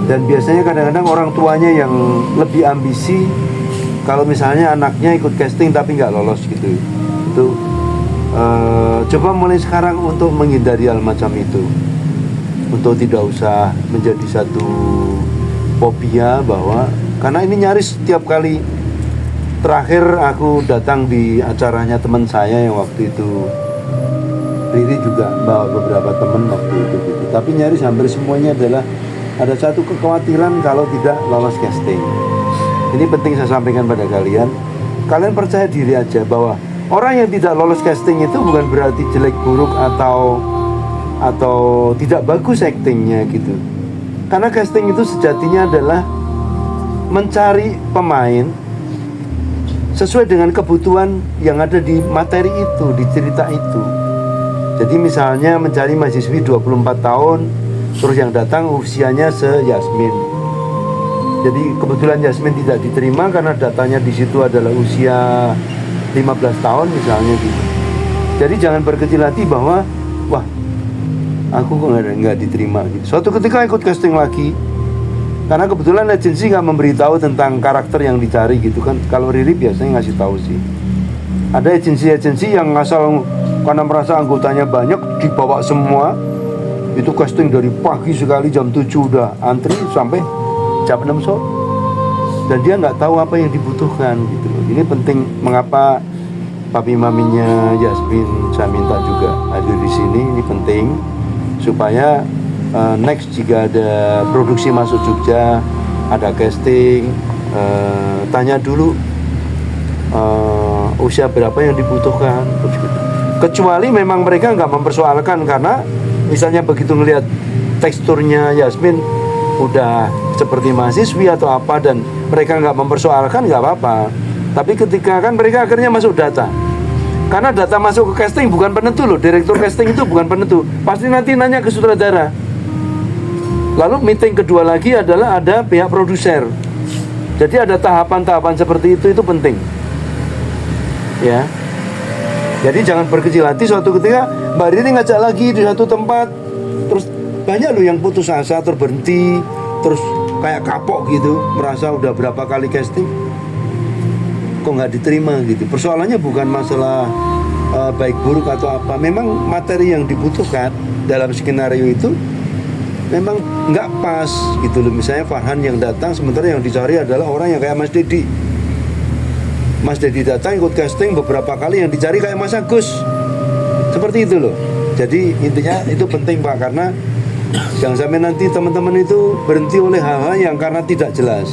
Dan biasanya kadang-kadang orang tuanya yang lebih ambisi kalau misalnya anaknya ikut casting tapi nggak lolos gitu. Itu coba mulai sekarang untuk menghindari hal macam itu. Untuk tidak usah menjadi satu fobia bahwa karena ini nyaris setiap kali. Terakhir aku datang di acaranya teman saya yang waktu itu Riri juga bawa beberapa teman waktu itu gitu. Tapi nyaris hampir semuanya adalah ada satu kekhawatiran kalau tidak lolos casting. Ini penting saya sampaikan pada kalian. Kalian percaya diri aja bahwa orang yang tidak lolos casting itu bukan berarti jelek buruk atau tidak bagus aktingnya gitu. Karena casting itu sejatinya adalah mencari pemain sesuai dengan kebutuhan yang ada di materi itu, di cerita itu. Jadi misalnya mencari mahasiswi 24 tahun, terus yang datang usianya se-Yasmin. Jadi kebetulan Yasmin tidak diterima karena datanya di situ adalah usia 15 tahun misalnya gitu. Jadi jangan berkecil hati bahwa wah, aku kok nggak diterima gitu. Suatu ketika ikut casting lagi, karena kebetulan agensi nggak memberitahu tentang karakter yang dicari gitu kan. Kalau Riri biasanya ngasih tahu sih. Ada agensi-agensi yang asal karena merasa anggotanya banyak dibawa semua. Itu casting dari pagi sekali jam 7 udah antri sampai jam 6 sore. Dan dia nggak tahu apa yang dibutuhkan gitu. Ini penting mengapa papi maminya Yasmin saya minta juga hadir di sini. Ini penting supaya next jika ada produksi masuk Jogja, ada casting, tanya dulu usia berapa yang dibutuhkan. Kecuali memang mereka nggak mempersoalkan karena misalnya begitu ngelihat teksturnya Yasmin udah seperti mahasiswi atau apa dan mereka nggak mempersoalkan nggak apa-apa. Tapi ketika kan mereka akhirnya masuk data. Karena data masuk ke casting bukan penentu loh, direktur casting itu bukan penentu. Pasti nanti nanya ke sutradara. Lalu meeting kedua lagi adalah ada pihak produser. Jadi ada tahapan-tahapan seperti itu penting. Ya. Jadi jangan berkecil hati suatu ketika Mbak Riri ngajak lagi di satu tempat, terus banyak loh yang putus asa, terberhenti, terus kayak kapok gitu, merasa udah berapa kali casting kok nggak diterima gitu. Persoalannya bukan masalah baik buruk atau apa. Memang materi yang dibutuhkan dalam skenario itu memang nggak pas gitu loh. Misalnya Farhan yang datang, sementara yang dicari adalah orang yang kayak Mas Dedi. Mas Dedi datang ikut casting beberapa kali, yang dicari kayak Mas Agus. Seperti itu loh. Jadi intinya itu penting Pak, karena jangan sampai nanti teman-teman itu berhenti oleh hal-hal yang karena tidak jelas.